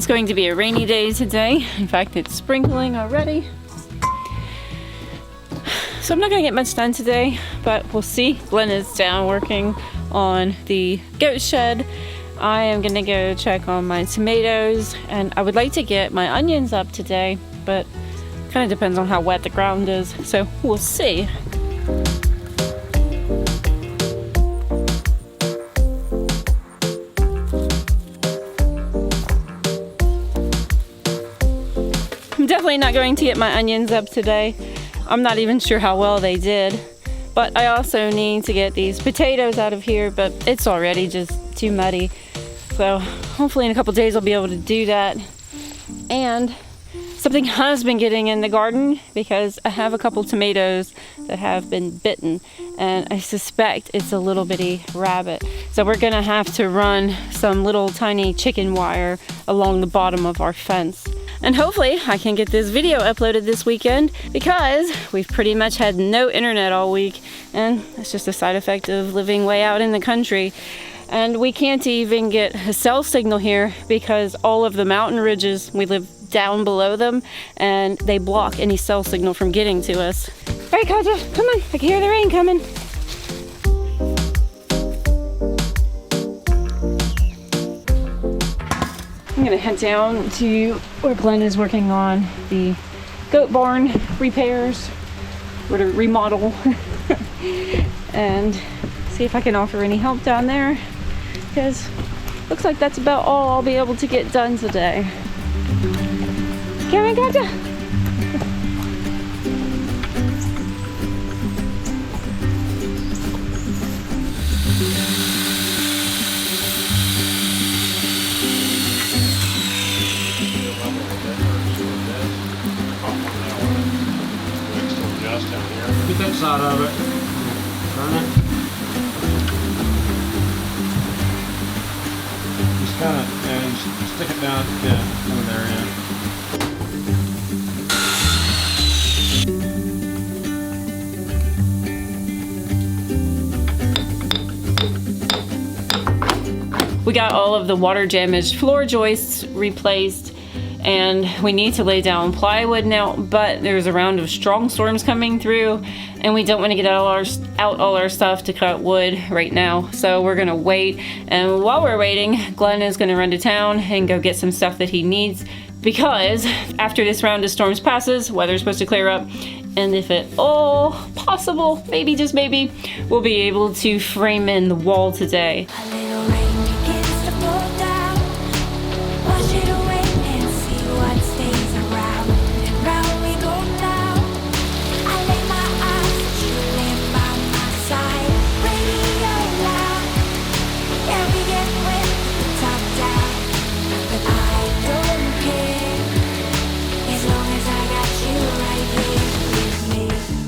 It's going to be a rainy day today. In fact, it's sprinkling already. So I'm not gonna get much done today, but we'll see. Glenn is down working on the goat shed. I am gonna go check on my tomatoes, and I would like to get my onions up today, but kind of depends on how wet the ground is, so we'll see. I'm definitely not going to get my onions up today. I'm not even sure how well they did, but I also need to get these potatoes out of here, but it's already just too muddy. So hopefully in a couple days I'll be able to do that. And something has been getting in the garden because I have a couple tomatoes that have been bitten, and I suspect it's a little bitty rabbit. So we're gonna have to run some little tiny chicken wire along the bottom of our fence. And hopefully I can get this video uploaded this weekend because we've pretty much had no internet all week, and it's just a side effect of living way out in the country. And we can't even get a cell signal here because all of the mountain ridges, we live down below them, and they block any cell signal from getting to us. All right, Kaja, come on, I can hear the rain coming. I'm gonna head down to where Glenn is working on the goat barn repairs, or to remodel, and see if I can offer any help down there, because looks like that's about all I'll be able to get done today. Come on, Kaja. Get that side of it. Turn it. Just kind of, and stick it down, yeah, over there, yeah. We got all of the water damaged floor joists replaced, and we need to lay down plywood now, but there's a round of strong storms coming through, and we don't want to get out all our stuff to cut wood right now, so we're gonna wait. And while we're waiting, Glenn is gonna run to town and go get some stuff that he needs, because after this round of storms passes, weather's supposed to clear up, and if at all possible, maybe, just maybe, we'll be able to frame in the wall today.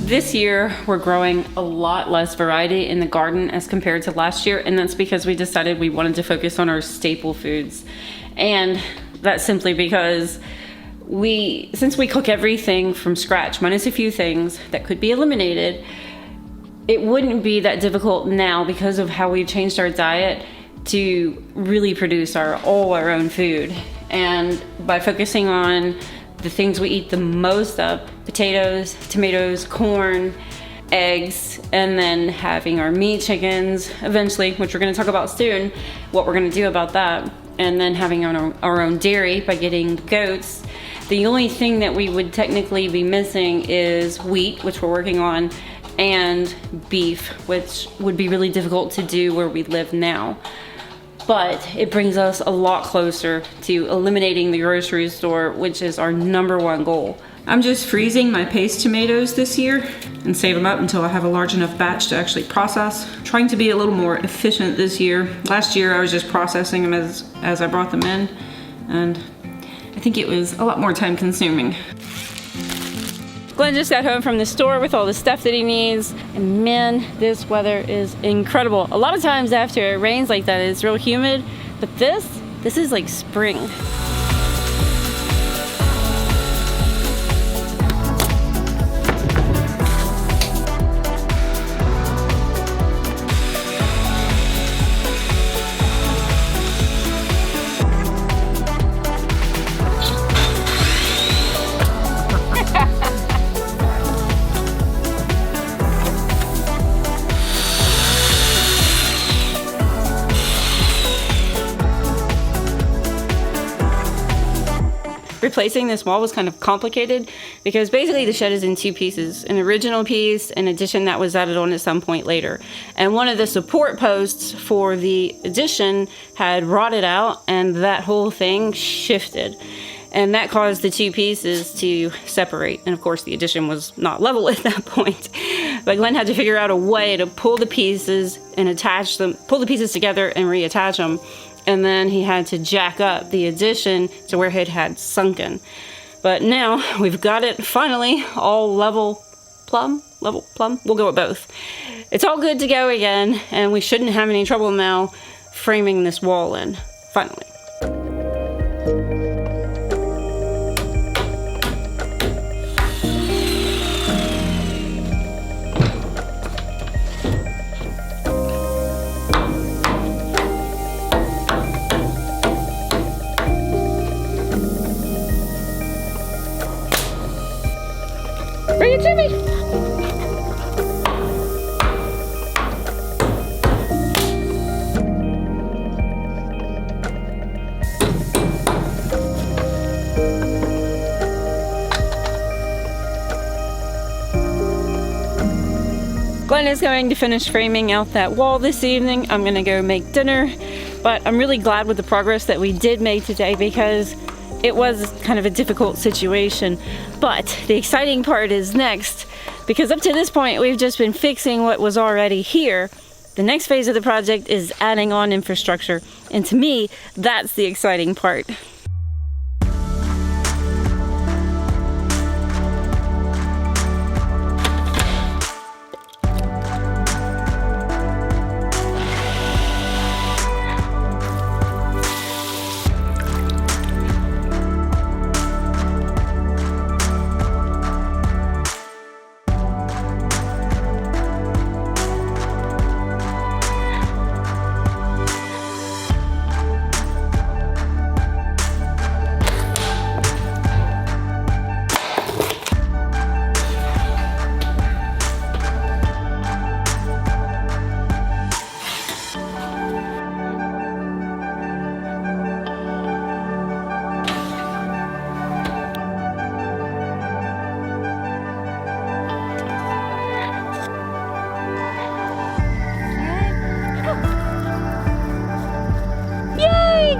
This year, we're growing a lot less variety in the garden as compared to last year, and that's because we decided we wanted to focus on our staple foods. And that's simply because since we cook everything from scratch, minus a few things that could be eliminated, it wouldn't be that difficult now because of how we've changed our diet to really produce all our own food. And by focusing on the things we eat the most of, potatoes, tomatoes, corn, eggs, and then having our meat chickens eventually, which we're gonna talk about soon, what we're gonna do about that, and then having our own dairy by getting goats. The only thing that we would technically be missing is wheat, which we're working on, and beef, which would be really difficult to do where we live now. But it brings us a lot closer to eliminating the grocery store, which is our #1 goal. I'm just freezing my paste tomatoes this year and save them up until I have a large enough batch to actually process. Trying to be a little more efficient this year. Last year I was just processing them as I brought them in, and I think it was a lot more time consuming. Glenn just got home from the store with all the stuff that he needs, and man, this weather is incredible. A lot of times after it rains like that, it's real humid, but this is like spring. replacing this wall was kind of complicated because basically the shed is in two pieces, an original piece, an addition that was added on at some point later. And one of the support posts for the addition had rotted out and that whole thing shifted. And that caused the two pieces to separate. And of course the addition was not level at that point. But Glenn had to figure out a way to pull the pieces and attach them, pull the pieces together and reattach them. And then he had to jack up the addition to where it had sunken. But now we've got it finally all level plumb. We'll go with both. It's all good to go again, and we shouldn't have any trouble now framing this wall in, finally. Bring it to me. Glenn is going to finish framing out that wall this evening. I'm gonna go make dinner, but I'm really glad with the progress that we did make today because it was kind of a difficult situation. But the exciting part is next, because up to this point we've just been fixing what was already here. The next phase of the project is adding on infrastructure, and to me, that's the exciting part.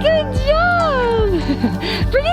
Good job! Bring